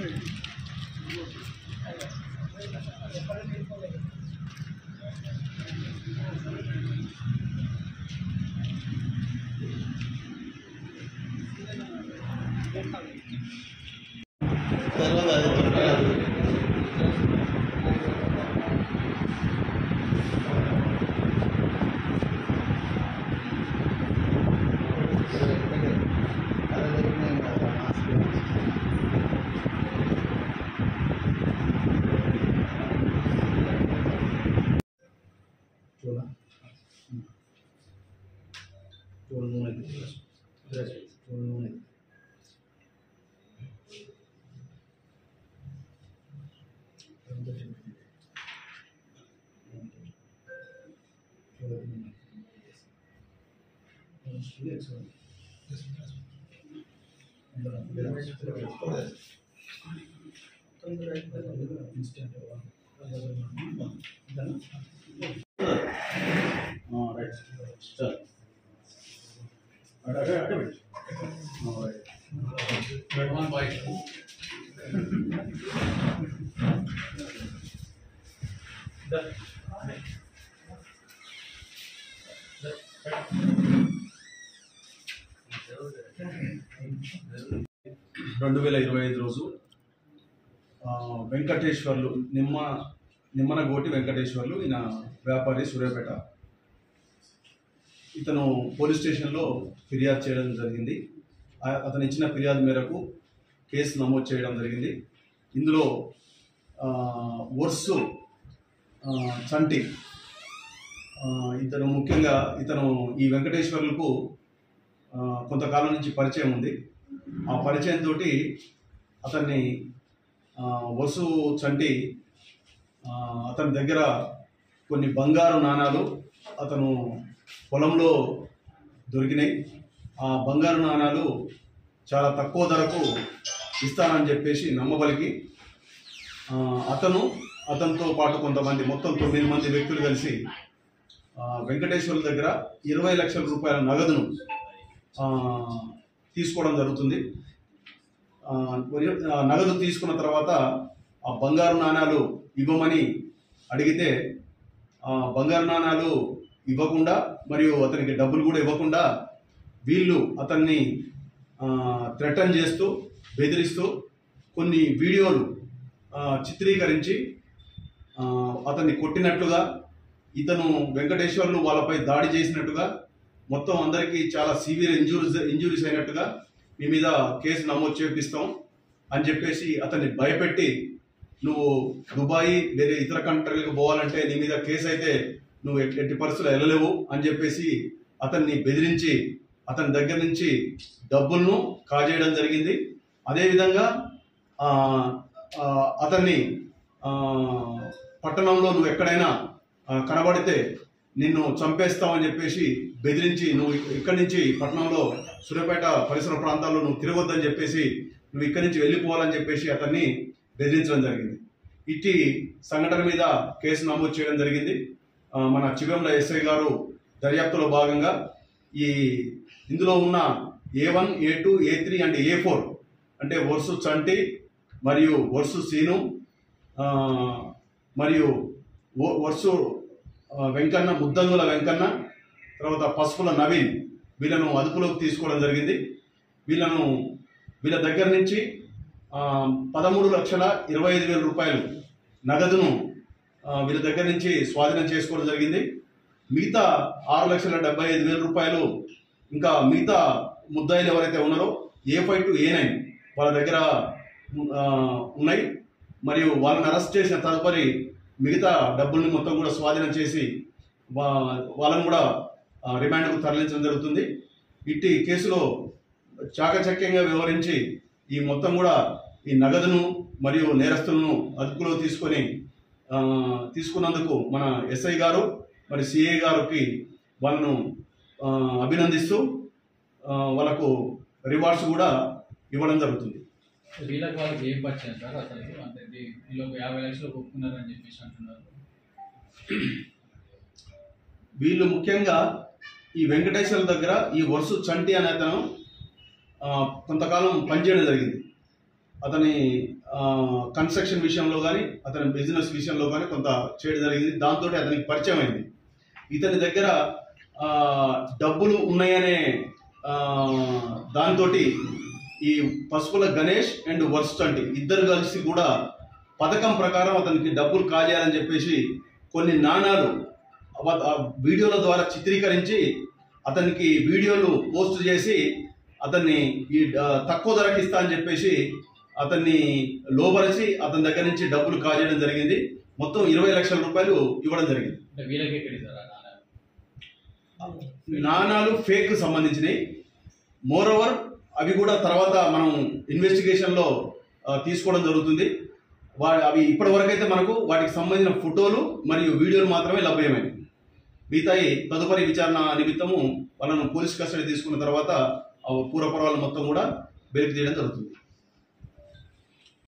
రోజు వెంకటేశ్వర్లు నిమ్మనగోటి వెంకటేశ్వర్లు ఈయన వ్యాపారి సూర్యాపేట. ఇతను పోలీస్ స్టేషన్లో ఫిర్యాదు చేయడం జరిగింది. అతను ఇచ్చిన ఫిర్యాదు మేరకు కేసు నమోదు చేయడం జరిగింది. ఇందులో వర్సు చంటి ఇతను ముఖ్యంగా ఈ వెంకటేశ్వర్లకు కొంతకాలం నుంచి పరిచయం ఉంది. ఆ పరిచయంతో అతన్ని వర్సు చంటి అతని దగ్గర కొన్ని బంగారు నాణాలు అతను పొలంలో దొరికినాయి. ఆ బంగారు నాణాలు చాలా తక్కువ ధరకు ఇస్తానని చెప్పేసి నమ్మబలికి అతనితో పాటు కొంతమంది మొత్తం 9 మంది వ్యక్తులు కలిసి వెంకటేశ్వర్ల దగ్గర 20 లక్షల రూపాయల నగదును తీసుకోవడం జరుగుతుంది. నగదు తీసుకున్న తర్వాత ఆ బంగారు నాణాలు ఇవ్వమని అడిగితే బంగారు నాణాలు ఇవ్వకుండా మరియు అతనికి డబ్బులు కూడా ఇవ్వకుండా వీళ్ళు అతన్ని థ్రెటన్ చేస్తూ బెదిరిస్తూ కొన్ని వీడియోలు చిత్రీకరించి అతన్ని కొట్టినట్లుగా, ఇతను వెంకటేశ్వర్లు వాళ్ళపై దాడి చేసినట్టుగా, మొత్తం అందరికీ చాలా సివియర్ ఇంజురీస్ అయినట్టుగా మీ మీద కేసు నమోదు చేపిస్తాం అని చెప్పేసి అతన్ని భయపెట్టి, నువ్వు దుబాయ్ వేరే ఇతర కంట్రీలకు పోవాలంటే నీ మీద కేసు అయితే నువ్వు ఎట్టి పరిస్థితుల్లో వెళ్ళలేవు అని చెప్పేసి అతన్ని బెదిరించి అతని దగ్గర నుంచి డబ్బులను కాజేయడం జరిగింది. అదేవిధంగా అతన్ని పట్టణంలో నువ్వు ఎక్కడైనా కనబడితే నిన్ను చంపేస్తామని చెప్పేసి బెదిరించి, నువ్వు ఇక్కడి నుంచి పట్టణంలో సూర్యాపేట పరిసర ప్రాంతాల్లో నువ్వు తిరగొద్దని చెప్పేసి, నువ్వు ఇక్కడి నుంచి వెళ్ళిపోవాలని చెప్పేసి అతన్ని బెదిరించడం జరిగింది. ఇట్టి సంఘటన మీద కేసు నమోదు చేయడం జరిగింది. మన చివెంల ఎస్ఐ గారు దర్యాప్తులో భాగంగా ఇందులో ఉన్న A1, A2, A3 and A4 అంటే వర్సు చంటి మరియు వర్సు సీను మరియు వర్సు వెంకన్న, ముద్దంగుల వెంకన్న, తర్వాత పసుపుల నవీన్ వీళ్ళను అదుపులోకి తీసుకోవడం జరిగింది. వీళ్ళ దగ్గర నుంచి 13,25,000 రూపాయలు నగదును వీళ్ళ దగ్గర నుంచి స్వాధీనం చేసుకోవడం జరిగింది. మిగతా 6,75,000 రూపాయలు ఇంకా మిగతా ముద్దాయిలు ఎవరైతే ఉన్నారో A5 to A9 వాళ్ళ దగ్గర ఉన్నాయి. మరియు వాళ్ళని అరెస్ట్ చేసిన తదుపరి మిగతా డబ్బుల్ని మొత్తం కూడా స్వాధీనం చేసి వాళ్ళని కూడా రిమాండ్కు తరలించడం జరుగుతుంది. ఇట్టి కేసులో చాకచక్యంగా వ్యవహరించి ఈ మొత్తం కూడా ఈ నగదును మరియు నేరస్తులను అదుపులో తీసుకున్నందుకు మన ఎస్ఐ గారు మరి సిఐ గారికి వాళ్ళను అభినందిస్తూ వాళ్ళకు రివార్డ్స్ కూడా ఇవ్వడం జరుగుతుంది. వీళ్ళకి వాళ్ళకి ఏం పరిచయం సార్? అసలు అంటే వీళ్ళకి 50 లక్షలు ఒప్పుకున్నారని చెప్పేసి అంటున్నారు. వీళ్ళు ముఖ్యంగా ఈ వెంకటేశ్వర్ల దగ్గర ఈ వర్సు చంటి అనే అతను కొంతకాలం పనిచేయడం జరిగింది. అతని కన్స్ట్రక్షన్ విషయంలో కానీ అతని బిజినెస్ విషయంలో కానీ కొంత చేయడం జరిగింది. దాంతో అతనికి పరిచయం అయింది. ఇతని దగ్గర డబ్బులు ఉన్నాయనే దాంతో ఈ పసుపుల గణేష్ అండ్ వర్స్టంటి ఇద్దరు కలిసి కూడా పథకం ప్రకారం అతనికి డబ్బులు కాజేయాలని చెప్పేసి కొన్ని నాణాలు వీడియోల ద్వారా చిత్రీకరించి అతనికి వీడియోలు పోస్ట్ చేసి అతన్ని ఈ తక్కువ ధరకి ఇస్తా అని చెప్పేసి అతన్ని లోబరిచి అతని దగ్గర నుంచి డబ్బులు కాజేయడం జరిగింది. మొత్తం 20 లక్షల రూపాయలు ఇవ్వడం జరిగింది. నాణాలు ఫేక్ సంబంధించినవి. మోరోవర్ అవి కూడా తర్వాత మనం ఇన్వెస్టిగేషన్లో తీసుకోవడం జరుగుతుంది. అవి ఇప్పటి వరకైతే మనకు వాటికి సంబంధించిన ఫోటోలు మరియు వీడియోలు మాత్రమే లభ్యమైనవి. మిగతాయి తదుపరి విచారణ నిమిత్తము వాళ్ళను పోలీస్ కస్టడీ తీసుకున్న తర్వాత పూర్వపరాలు మొత్తం కూడా వెలికి తీయడం జరుగుతుంది.